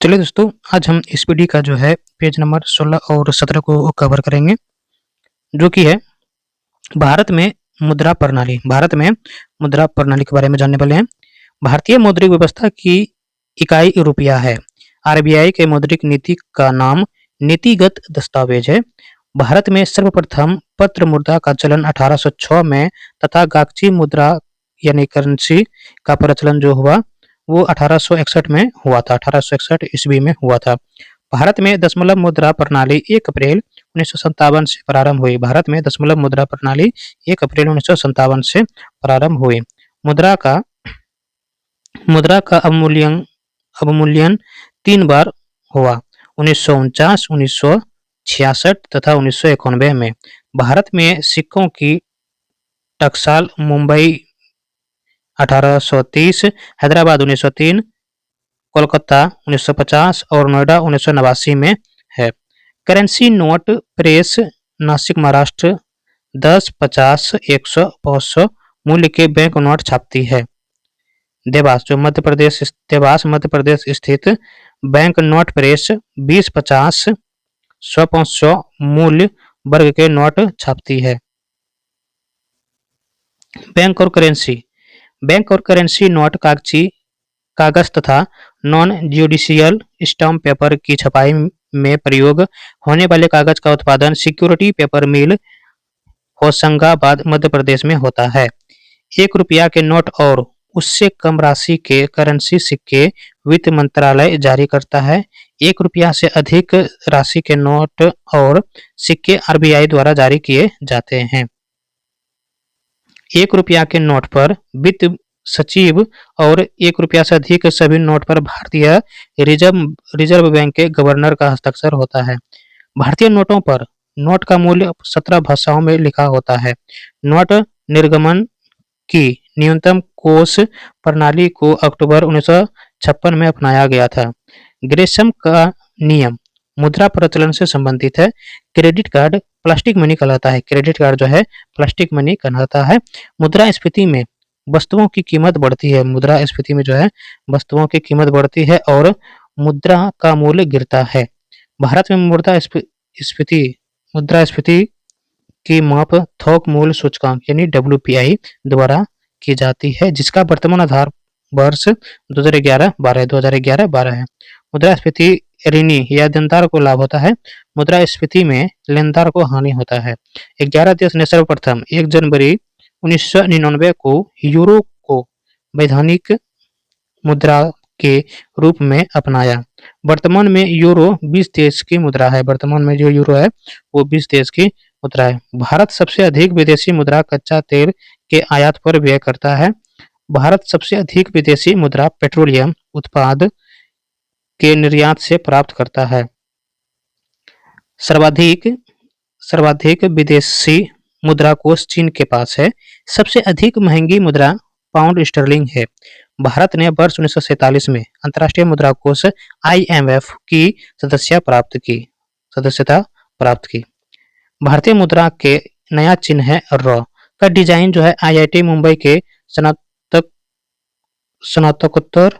चलिए दोस्तों, आज हम इस पीढ़ी का जो है पेज नंबर 16 और 17 को कवर करेंगे, जो कि है भारत में मुद्रा प्रणाली। भारत में मुद्रा प्रणाली के बारे में जानने वाले हैं। भारतीय मौद्रिक व्यवस्था की इकाई रुपया है। आरबीआई के मौद्रिक नीति का नाम नीतिगत दस्तावेज है। भारत में सर्वप्रथम पत्र मुद्रा का चलन 1806 में तथा गागची मुद्रा यानी करेंसी का प्रचलन जो हुआ वो 1861 में हुआ था। 1861 ईस्वी में हुआ था। भारत में दशमलव मुद्रा प्रणाली 1 अप्रैल 1957 से प्रारंभ हुई। भारत में दशमलव मुद्रा प्रणाली 1 अप्रैल 1957 से प्रारंभ हुई। मुद्रा का अवमूल्यन 3 बार हुआ, 1949, 1966 तथा 1991 में। भारत में सिक्कों की टकसाल मुंबई 1830, हैदराबाद 1903, कोलकाता 1950 और नोएडा 1989 में है। Currency note press Nashik Maharashtra 10, 50, 100, 500 मूल्य के बैंक नोट छापती है। देवास मध्य प्रदेश स्थित बैंक नोट प्रेस 20, 50, 100, 500 मूल्य वर्ग के नोट छापती है। बैंक और करेंसी नोट कागज तथा नॉन ज्यूडिशियल स्टाम्प पेपर की छपाई में प्रयोग होने वाले कागज का उत्पादन सिक्योरिटी पेपर मिल होशंगाबाद मध्य प्रदेश में होता है। 1 रुपया के नोट और उससे कम राशि के करेंसी सिक्के वित्त मंत्रालय जारी करता है। 1 रुपया से अधिक राशि के नोट और सिक्के आरबीआई द्वारा जारी किए जाते हैं। 1 रुपया के नोट पर वित्त सचिव और 1 रुपया से अधिक सभी नोट पर भारतीय रिजर्व बैंक के गवर्नर का हस्ताक्षर होता है। भारतीय नोटों पर नोट का मूल्य 17 भाषाओं में लिखा होता है। नोट निर्गमन की न्यूनतम कोष प्रणाली को अक्टूबर 1956 में अपनाया गया था। ग्रेशम का नियम मुद्रा प्रचलन से संबंधित है। क्रेडिट कार्ड प्लास्टिक मनी कहलाता है। क्रेडिट कार्ड जो है प्लास्टिक मनी कहलाता है। मुद्रास्फीति में वस्तुओं की कीमत बढ़ती है। मुद्रास्फीति में जो है वस्तुओं की कीमत बढ़ती है और मुद्रा का मूल्य गिरता है। भारत में मुद्रास्फीति की माप थोक मूल्य सूचकांक यानी WPI द्वारा की जाती है, जिसका वर्तमान आधार वर्ष 2011-12 है। मुद्रास्फीति ऋणी या देनदार को लाभ होता है। मुद्रास्फीति में लेनदार को हानि होता है। 11 देश ने सर्वप्रथम 1 जनवरी 1999 को यूरो को वैधानिक मुद्रा के रूप में अपनाया। वर्तमान में यूरो 20 देश की मुद्रा है। वर्तमान में जो यूरो है वो 20 देश की मुद्रा है। भारत सबसे अधिक विदेशी मुद्रा कच्चा तेल के आयात पर व्यय करता है। भारत सबसे अधिक विदेशी मुद्रा पेट्रोलियम उत्पाद के निर्यात से प्राप्त करता है। सर्वाधिक विदेशी मुद्रा कोष चीन के पास है। सबसे अधिक महंगी मुद्रा पाउंड स्टर्लिंग है। भारत ने वर्ष 1947 में अंतर्राष्ट्रीय मुद्रा कोष IMF की सदस्यता प्राप्त की। भारतीय मुद्रा के नया चिन्ह है र का डिजाइन जो है IIT मुंबई के स्नातकोत्तर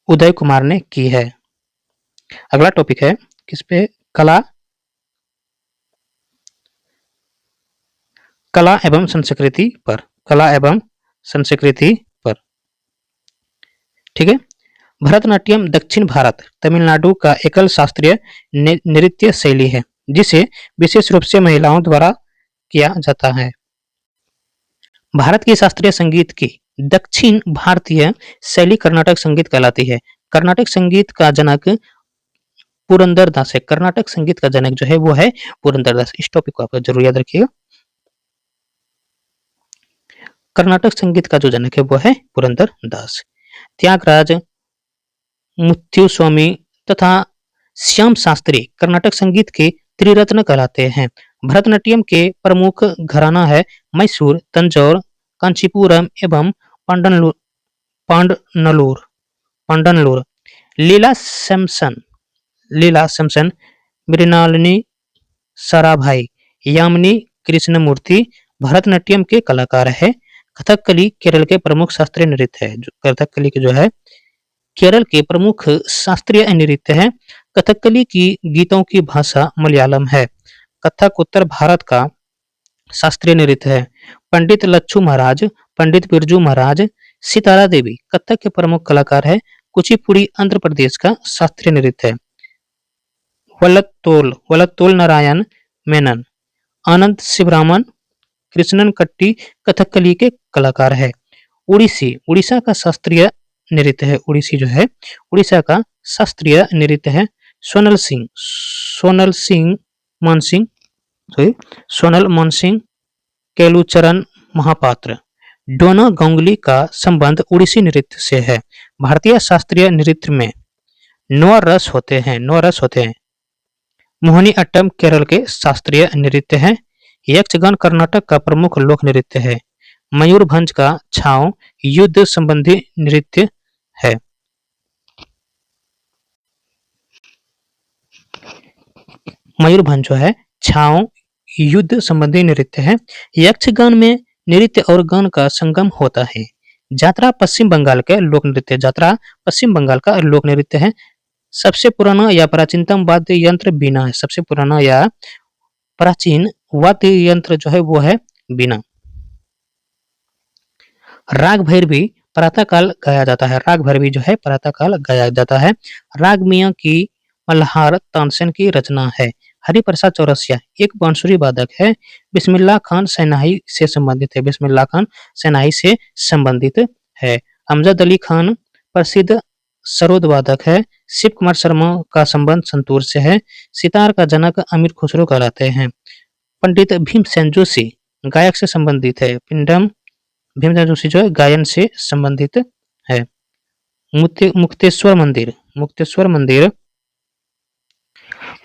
उदय कुमार ने की है। अगला टॉपिक है किस पे? कला एवं संस्कृति पर। ठीक है। भरतनाट्यम दक्षिण भारत तमिलनाडु का एकल शास्त्रीय नृत्य शैली है, जिसे विशेष रूप से महिलाओं द्वारा किया जाता है। भारत की शास्त्रीय संगीत की दक्षिण भारतीय शैली कर्नाटक संगीत कहलाती है। कर्नाटक संगीत का जनक पुरंदरदास है। कर्नाटक संगीत का जनक जो है वो है पुरंदरदास। इस टॉपिक को आप जरूर याद रखिएगा। कर्नाटक संगीत का जो जनक है वो है पुरंदरदास। त्यागराज, मुथुस्वामी तथा श्याम शास्त्री कर्नाटक संगीत के त्रिरत्न कहलाते हैं। भरतनाट्यम के प्रमुख घराना है मैसूर, तंजौर, कांचीपुरम एवं पांडनलूर। लीला सैमसन, मृणालिनी साराभाई, यामिनी कृष्णमूर्ति भरतनाट्यम के कलाकार है। कथकली केरल के प्रमुख शास्त्रीय नृत्य है। कथकली के जो है केरल के प्रमुख शास्त्रीय नृत्य है। कथकली की गीतों की भाषा मलयालम है। कथक उत्तर भारत का शास्त्रीय नृत्य है। पंडित लच्छू महाराज, पंडित बिरजू महाराज, सितारा देवी कथक के प्रमुख कलाकार है। कुचिपुड़ी आंध्र प्रदेश का शास्त्रीय नृत्य है। वल्लतोल वल्लतोल नारायण मेनन, आनंद शिवरामन, कृष्णन कट्टी कथकली के कलाकार है। उड़ीसी उड़ीसा का शास्त्रीय नृत्य है। उड़ीसी जो है उड़ीसा का शास्त्रीय नृत्य है। सोनल सिंह मानसिंह सॉरी सोनल मानसिंह, केलुचरण महापात्र। डोना गांगुली का संबंध उड़ीसी नृत्य से है। भारतीय शास्त्रीय नृत्य में 9 रस होते हैं। मोहिनी अट्टम केरल के शास्त्रीय नृत्य है। यक्षगान कर्नाटक का प्रमुख लोक नृत्य है। मयूरभंज का छाव युद्ध संबंधी नृत्य है। मयूरभंज जो है छाव युद्ध संबंधी नृत्य है। यक्षगान में नृत्य और गान का संगम होता है। जात्रा पश्चिम बंगाल के लोक नृत्य जात्रा पश्चिम बंगाल का लोक नृत्य है। सबसे पुराना या प्राचीनतम वाद्य यंत्र बीना है। सबसे पुराना या प्राचीन वाद्य यंत्र जो है वो है बीना। राग भैरवी प्रातःकाल गाया जाता है। राग भैरवी जो है प्रातःकाल गाया जाता है। राग मियाँ की मल्हार तानसेन की रचना है। हरिप्रसाद चौरसिया एक बांसुरी वादक है। बिस्मिल्लाह खान सेनाई से संबंधित है। बिस्मिल्लाह खान सेनाई से संबंधित है। अमजद अली खान प्रसिद्ध सरोद वादक है। शिव कुमार शर्मा का संबंध संतूर से है। सितार का जनक अमीर खुसरो कहलाते हैं। पंडित भीमसेन जोशी गायक से संबंधित है। पिंडम भीमसेन जोशी जो है गायन से संबंधित है। मुक्तेश्वर मंदिर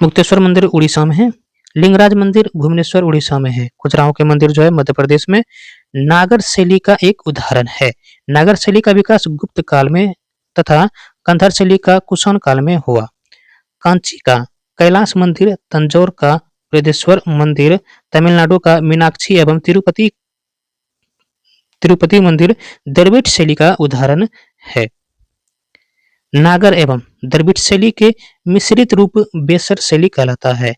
मुक्तेश्वर मंदिर उड़ीसा में है। लिंगराज मंदिर भुवनेश्वर उड़ीसा में है। खजुराहो के मंदिर जो है मध्य प्रदेश में। नागर शैली का एक उदाहरण है। नागर शैली का विकास गुप्त काल में तथा कंधर शैली का कुषाण काल में हुआ। कांची का कैलाश मंदिर, तंजौर का बृहदेश्वर मंदिर, तमिलनाडु का मीनाक्षी एवं तिरुपति मंदिर द्रविड़ शैली का उदाहरण है। नागर एवं द्रविड़ शैली के मिश्रित रूप बेसर शैली कहलाता है।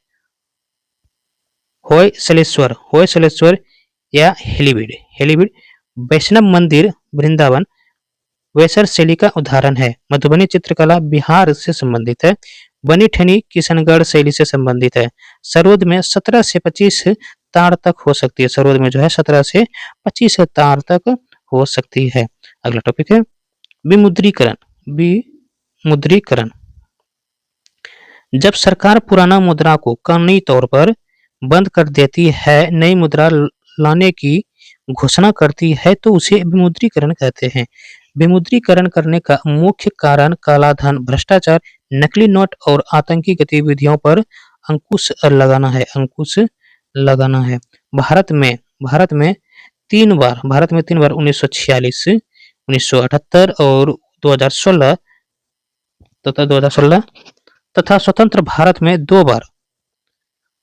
होयसलेश्वर या हेलीबीड वैष्णव मंदिर वृंदावन वेसर शैली का उदाहरण है। मधुबनी चित्रकला बिहार से संबंधित है। बनी ठनी किशनगढ़ शैली से संबंधित है। सरोद में 17 से 25 तार तक हो सकती है। सरोद में जो है 17 से 25 तार तक हो सकती है। अगला टॉपिक है विमुद्रीकरण। जब सरकार पुराना मुद्रा को कानूनी तौर पर बंद कर देती है, नई मुद्रा लाने की घोषणा करती है तो उसे विमुद्रीकरण कहते हैं। विमुद्रीकरण करने का मुख्य कारण कालाधन, भ्रष्टाचार, नकली नोट और आतंकी गतिविधियों पर अंकुश लगाना है। भारत में 3 बार 1946, 1978 और 2016 तथा स्वतंत्र भारत में 2 बार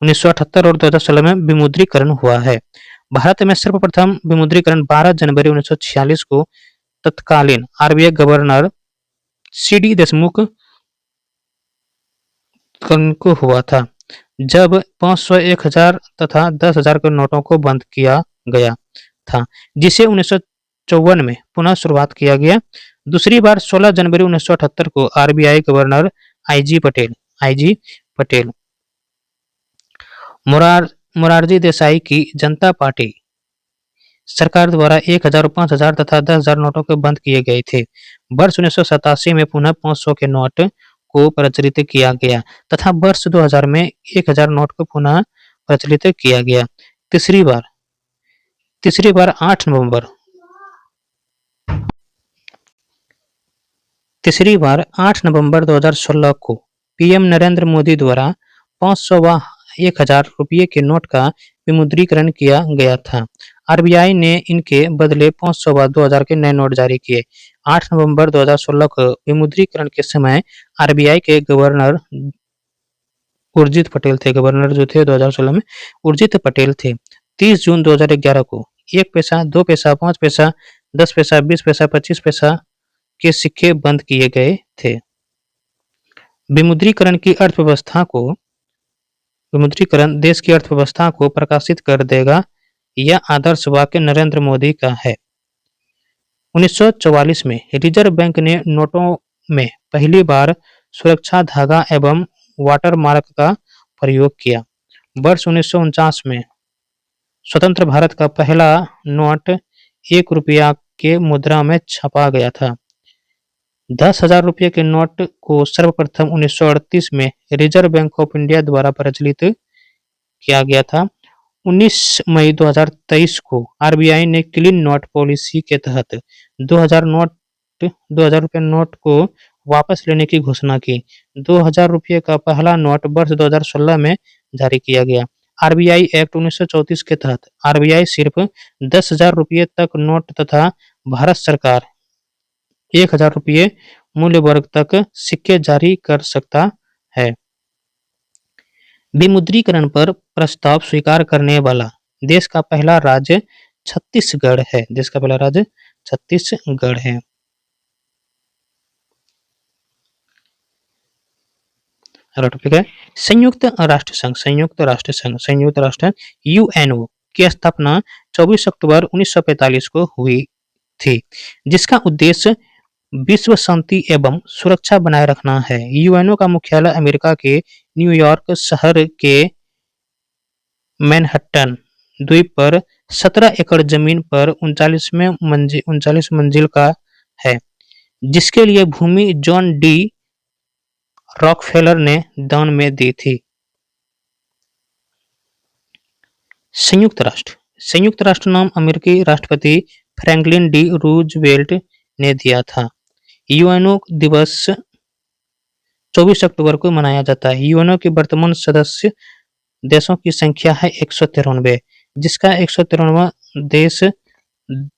1978 और 2016 में विमुद्रीकरण हुआ है। भारत में सर्वप्रथम विमुद्रीकरण 12 जनवरी 1946 को तत्कालीन आरबीआई गवर्नर सीडी देशमुख को हुआ था, जब 500, 1000 तथा 10,000 के नोटों को बंद किया गया था, जिसे 1954 में पुनः शुरुआत किया गया। दूसरी बार 16 जनवरी 1978 को RBI governor IG Patel Morarji Desai की जनता पार्टी सरकार द्वारा 1000, 5000 तथा 10,000 नोटों को बंद किए गए थे। वर्ष 1987 में पुनः 500 के नोट को प्रचलित किया गया तथा वर्ष 2000 में 1000 नोट को पुनः प्रचलित किया गया। तीसरी बार 8 नवंबर 2016 को पीएम नरेंद्र मोदी द्वारा 500 व 1000 रुपये के नोट का विमुद्रीकरण किया गया था। आरबीआई ने इनके बदले 500 व 2000 के नए नोट जारी किए। 8 नवंबर 2016 को विमुद्रीकरण के समय आरबीआई के गवर्नर उर्जित पटेल थे। गवर्नर जो थे 2016 में उर्जित पटेल थे। 30 जून 2011 को 1 पैसा, 2 पैसा, 5 पैसा, 10 पैसा, 20 पैसा, 25 पैसा के सिक्के बंद किए गए थे। विमुद्रीकरण देश की अर्थव्यवस्था को प्रकाशित कर देगा, यह आदर्श वाक्य नरेंद्र मोदी का है। 1944 में रिजर्व बैंक ने नोटों में पहली बार सुरक्षा धागा एवं वाटरमार्क का प्रयोग किया। वर्ष 1949 में स्वतंत्र भारत का पहला नोट 1 रुपया के मुद्रा में छपा गया था। 10,000 रुपये के नोट को सर्वप्रथम 1938 में रिजर्व बैंक ऑफ इंडिया द्वारा प्रचलित किया गया था। 19 मई 2023 को आरबीआई ने क्लीन नोट पॉलिसी के तहत 2000 रुपये नोट को वापस लेने की घोषणा की। 2000 रुपये का पहला नोट वर्ष 2016 में जारी किया गया। आरबीआई एक्ट 1934 के तहत आरबीआई सिर्फ 10,000 रुपये तक नोट तथा भारत सरकार 1,000 रुपये मूल्य वर्ग तक सिक्के जारी कर सकता है। विमुद्रीकरण पर प्रस्ताव स्वीकार करने वाला देश का पहला राज्य छत्तीसगढ़ है। देश का पहला राज्य छत्तीसगढ़ है। अगला टॉपिक है संयुक्त राष्ट्र यूएनओ की स्थापना 24 अक्टूबर 1945 को हुई थी, जिसका उद्देश्य विश्व शांति एवं सुरक्षा बनाए रखना है। यूएनओ का मुख्यालय अमेरिका के न्यूयॉर्क शहर के मैनहट्टन द्वीप पर 17 एकड़ जमीन पर 39 मंजिल का है, जिसके लिए भूमि जॉन डी रॉकफेलर ने दान में दी थी। संयुक्त राष्ट्र नाम अमेरिकी राष्ट्रपति फ्रैंकलिन डी रूजवेल्ट ने दिया था। यूएनओ दिवस 24 अक्टूबर को मनाया जाता है। यूएनओ के वर्तमान सदस्य देशों की संख्या है 193, जिसका 193वां देश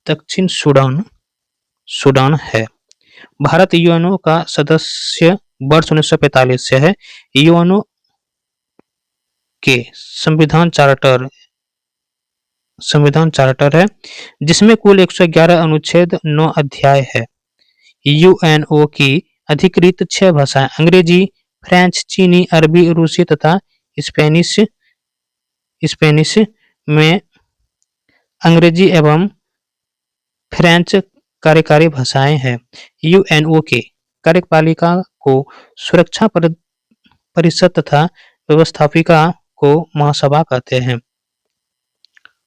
दक्षिण सूडान है। भारत यूएनओ का सदस्य वर्ष 1945 से है। यूएनओ के संविधान चार्टर है, जिसमें कुल 111 अनुच्छेद 9 अध्याय है। यूएनओ की अधिकृत 6 भाषाएं अंग्रेजी, फ्रेंच, चीनी, अरबी, रूसी तथा स्पेनिश में अंग्रेजी एवं फ्रेंच कार्यकारी भाषाएं हैं। यूएनओ के कार्यपालिका को सुरक्षा परिषद तथा व्यवस्थापिका को महासभा कहते हैं।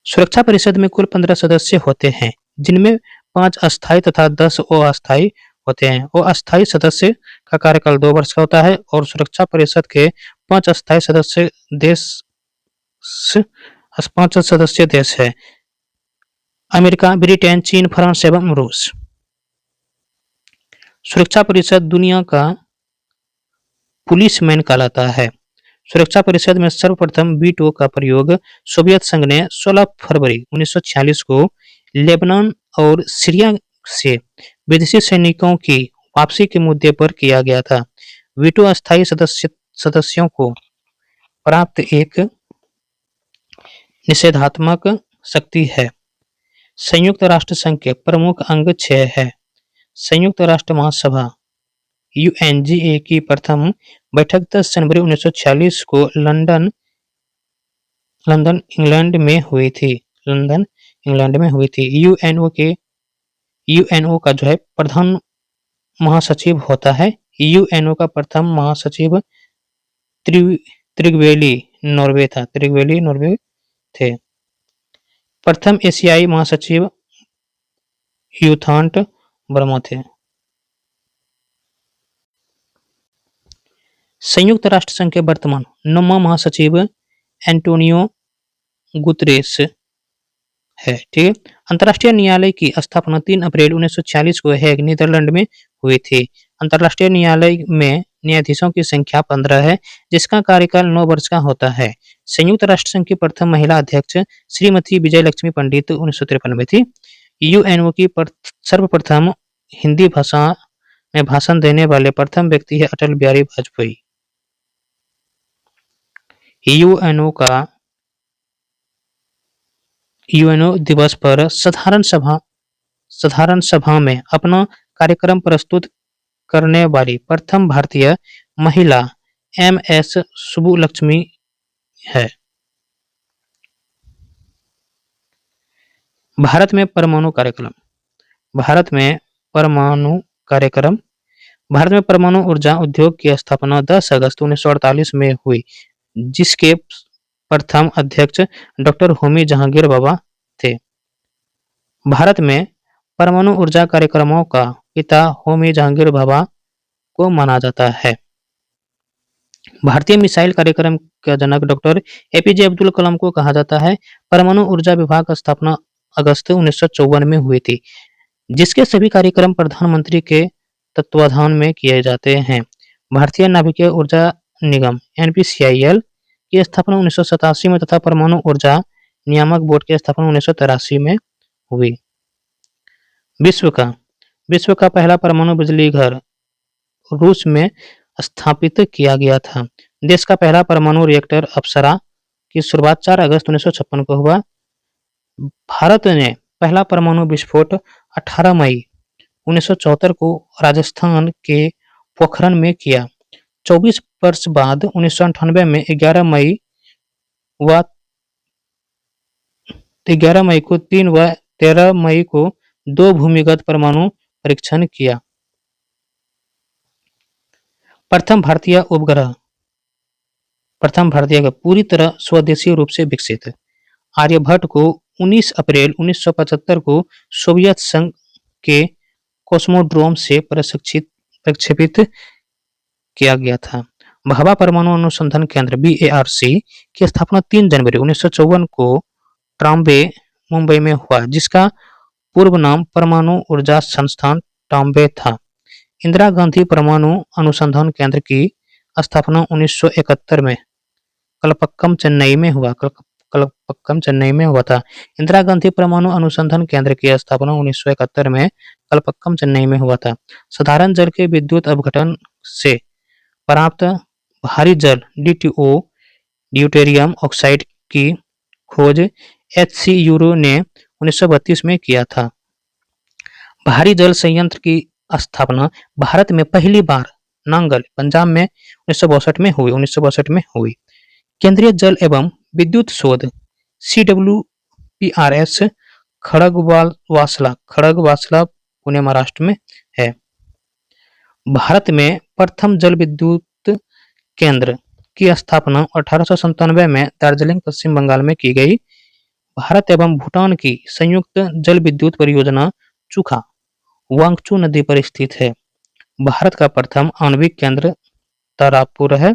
सुरक्षा परिषद में कुल 15 सदस्य होते हैं, जिनमें 5 अस्थायी तथा 10 अस्थायी होते हैं। अस्थायी सदस्य का कार्यकाल 2 वर्ष का होता है और सुरक्षा परिषद के 5 अस्थायी सदस्य देश है अमेरिका, ब्रिटेन, चीन, फ्रांस एवं रूस। सुरक्षा परिषद दुनिया का पुलिसमैन कहलाता है। सुरक्षा परिषद में सर्वप्रथम वीटो का प्रयोग सोवियत संघ ने 16 फरवरी 1946 को लेबनान और सीरिया से विदेशी सैनिकों की वापसी के मुद्दे पर किया गया था। वीटो अस्थायी सदस्यों को प्राप्त एक निषेधात्मक शक्ति है। संयुक्त राष्ट्र संघ के प्रमुख अंग 6 है। संयुक्त राष्ट्र महासभा यूएनजीए की प्रथम बैठक 10 जनवरी 1946 को लंदन इंग्लैंड में हुई थी। यूएनओ का जो है प्रधान महासचिव होता है। यूएनओ का प्रथम महासचिव त्रिगवेली नॉर्वे थे। प्रथम एशियाई महासचिव यूथांट वर्मा थे। संयुक्त राष्ट्र संघ के वर्तमान 9वां महासचिव एंटोनियो गुतरेस है। ठीक है। अंतर्राष्ट्रीय न्यायालय की स्थापना 3 अप्रैल 1946 को हेग, नीदरलैंड में हुई थी। अंतर्राष्ट्रीय न्यायालय में न्यायाधीशों की संख्या 15 है, जिसका कार्यकाल 9 वर्ष का होता है। संयुक्त राष्ट्र संघ की प्रथम महिला अध्यक्ष श्रीमती विजय लक्ष्मी पंडित 1953 में थी। यूएनओ की सर्वप्रथम हिंदी भाषा में भाषण देने वाले प्रथम व्यक्ति है अटल बिहारी वाजपेयी। यूएनओ दिवस पर साधारण सभा में अपना कार्यक्रम प्रस्तुत करने वाली प्रथम भारतीय महिला एम.एस. सुब्बुलक्ष्मी है। भारत में परमाणु कार्यक्रम। भारत में परमाणु कार्यक्रम भारत में परमाणु ऊर्जा उद्योग की स्थापना 10 अगस्त 1948 में हुई, जिसके प्रथम अध्यक्ष डॉक्टर होमी जहांगीर बाबा थे। भारत में परमाणु ऊर्जा कार्यक्रमों का पिता होमी जहांगीर बाबा को माना जाता है। भारतीय मिसाइल कार्यक्रम का जनक डॉक्टर एपीजे अब्दुल कलाम को कहा जाता है। परमाणु ऊर्जा विभाग की स्थापना अगस्त 1954 में हुई थी, जिसके सभी कार्यक्रम प्रधानमंत्री के तत्वाधान में किए जाते हैं। भारतीय नाभिकीय ऊर्जा निगम एनपीसीआईएल की स्थापना 1987 में तथा परमाणु ऊर्जा नियामक बोर्ड की स्थापना 1983 में हुई। विश्व का पहला परमाणु बिजली घर रूस में स्थापित किया गया था। देश का पहला परमाणु रिएक्टर अप्सरा की शुरुआत 4 अगस्त 1956 को हुआ। भारत ने पहला परमाणु विस्फोट 18 मई 1974 को राजस्थान के पोखरण में किया। 24 वर्ष बाद 1998 में 11 मई को 3 व 13 मई को 2 भूमिगत परमाणु परीक्षण किया। प्रथम भारतीय उपग्रह पूरी तरह स्वदेशी रूप से विकसित आर्यभट्ट को 19 अप्रैल 1975 को सोवियत संघ के कॉस्मोड्रोम से प्रक्षेपित किया गया था। भाभा परमाणु अनुसंधान केंद्र BARC की स्थापना 3 जनवरी 1954 को ट्राम्बे मुंबई में हुआ, जिसका पूर्व नाम परमाणु ऊर्जा संस्थान ट्राम्बे था। इंदिरा गांधी परमाणु अनुसंधान केंद्र की स्थापना 1971 में कलपक्कम चेन्नई में हुआ था। इंदिरा गांधी परमाणु अनुसंधान केंद्र की स्थापना 1971 में कलपक्कम चेन्नई में हुआ था। साधारण जल के विद्युत अपघटन से प्राप्त भारी जल ड्यूटेरियम ऑक्साइड की खोज HC यूरो ने 1932 में किया था। भारी जल संयंत्र की स्थापना भारत में पहली बार नांगल पंजाब में 1962 में हुई। केंद्रीय जल एवं विद्युत शोध CWPRS खड़गवासला पुणे महाराष्ट्र में है। भारत में प्रथम जल विद्युत केंद्र की स्थापना 1897 में दार्जिलिंग पश्चिम बंगाल में की गई। भारत एवं भूटान की संयुक्त जल विद्युत परियोजना चुखा वांगचू नदी पर स्थित है। भारत का प्रथम आणविक केंद्र तारापुर है।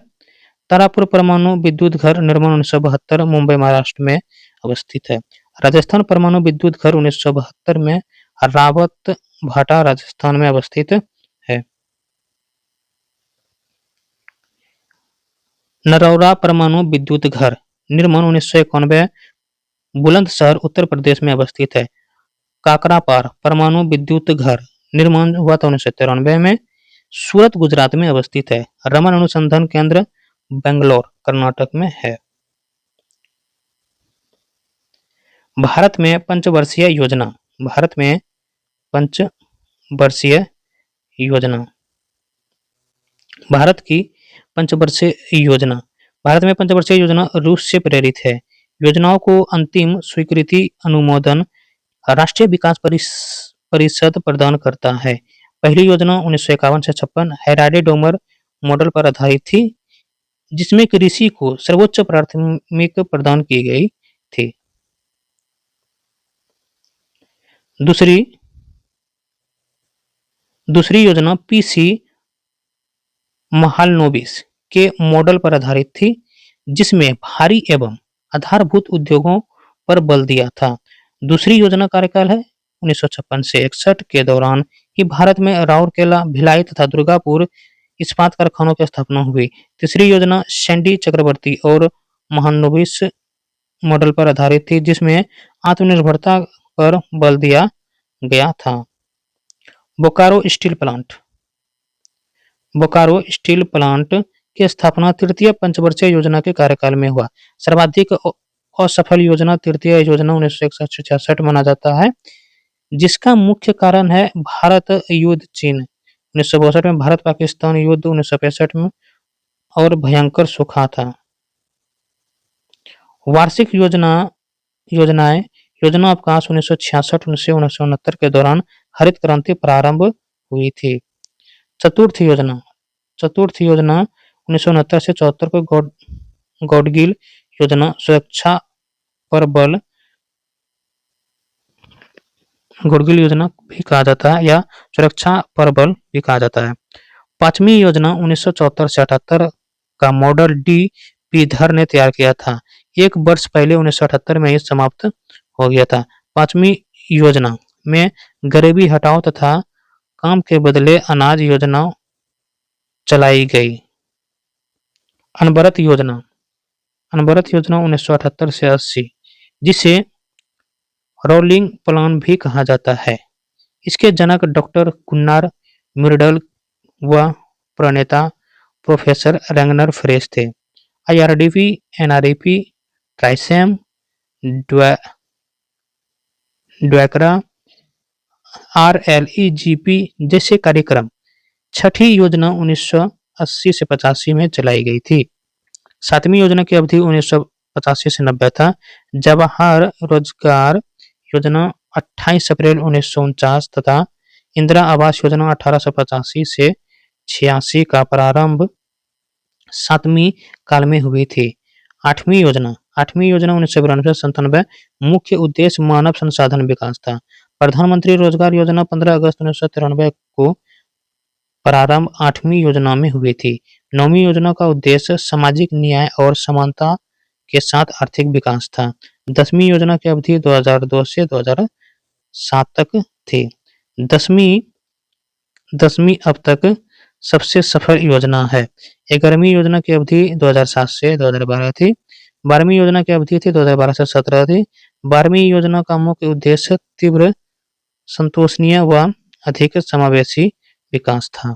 तारापुर परमाणु विद्युत घर निर्माण 1972 मुंबई महाराष्ट्र में अवस्थित है। राजस्थान परमाणु विद्युत घर 1972 में रावत भाटा राजस्थान में अवस्थित है। नरौरा परमाणु विद्युत घर निर्माण 1991 बुलंदशहर उत्तर प्रदेश में अवस्थित है। काकरापार परमाणु विद्युत घर निर्माण हुआ था 1993 में, सूरत गुजरात में अवस्थित है। रमन अनुसंधान केंद्र बेंगलोर कर्नाटक में है। भारत में पंचवर्षीय योजना भारत में पंचवर्षीय योजना रूस से प्रेरित है। योजनाओं को अंतिम स्वीकृति अनुमोदन राष्ट्रीय विकास परिषद प्रदान करता है। पहली योजना 1951 से 56 हेराडे डोमर मॉडल पर आधारित थी, जिसमें कृषि को सर्वोच्च प्राथमिकता प्रदान की गई थी। दूसरी योजना PC महालनोबिस के मॉडल पर आधारित थी, जिसमें भारी एवं आधारभूत उद्योगों पर बल दिया था। दूसरी योजना कार्यकाल है 1956 से 61 के दौरान ही भारत में राउरकेला, भिलाई तथा दुर्गापुर इस्पात कारखानों की स्थापना हुई। तीसरी योजना सैंडी चक्रवर्ती और महालनोबिस मॉडल पर आधारित थी, जिसमें आत्मनिर्भरता पर बल दिया गया था। बोकारो स्टील प्लांट की स्थापना तृतीय पंचवर्षीय योजना के कार्यकाल में हुआ। सर्वाधिक असफल योजना तृतीय योजना 1966 माना जाता है, जिसका मुख्य कारण है भारत युद्ध चीन 1962 में, भारत पाकिस्तान युद्ध 1965 में और भयंकर सूखा था। वार्षिक योजनाएं योजना अवकाश 1966 से 1969 के दौरान हरित क्रांति प्रारंभ हुई थी। चतुर्थ योजना 1969 से 74 को गॉडगिल योजना सुरक्षा पर बल गॉडगिल योजना भी कहा जाता है या सुरक्षा पर बल भी कहा जाता है। पांचवी योजना 1974 से 78 का मॉडल डी पी धर ने तैयार किया था। एक वर्ष पहले 1978 में यह समाप्त हो गया था। पांचवी योजना में गरीबी हटाओ तथा काम के बदले अनाज योजना चलाई गई। अनवरत योजना 1978 से 80, जिसे रोलिंग प्लान भी कहा जाता है। इसके जनक डॉक्टर गुन्नार मिर्डल व प्रणेता प्रोफेसर रैगनर फ्रेश थे। आईआरडीपी, एनआरईपी, ट्राइसेम, ड्वैकरा, आरएलईजीपी जैसे कार्यक्रम। छठी योजना 1980 से 85 में चलाई गई थी। सातवीं योजना की अवधि 1985 से 90 था। जवाहर रोजगार योजना 28 अप्रैल 1949 तथा इंदिरा आवास योजना 1885 से 86 का प्रारंभ सातवीं काल में हुई थी। आठवीं योजना 1992 से 97 मुख्य उद्देश्य मानव संसाधन विकास था। प्रधानमंत्री रोजगार योजना 15 अगस्त 1993 को प्रारंभ आठवीं योजना में हुई थी। नौवीं योजना का उद्देश्य सामाजिक न्याय और समानता के साथ आर्थिक विकास था। 10वीं योजना की अवधि 2002 से 2007 तक थी। 10वीं अब तक सबसे सफल योजना है। 11वीं योजना की अवधि 2007 से 2012 थी। 12वीं योजना की अवधि थी 2012 से 17 थी। 12वीं योजना का मुख्य उद्देश्य तीव्र, संतोषनीय व अधिक समावेशी विकास था।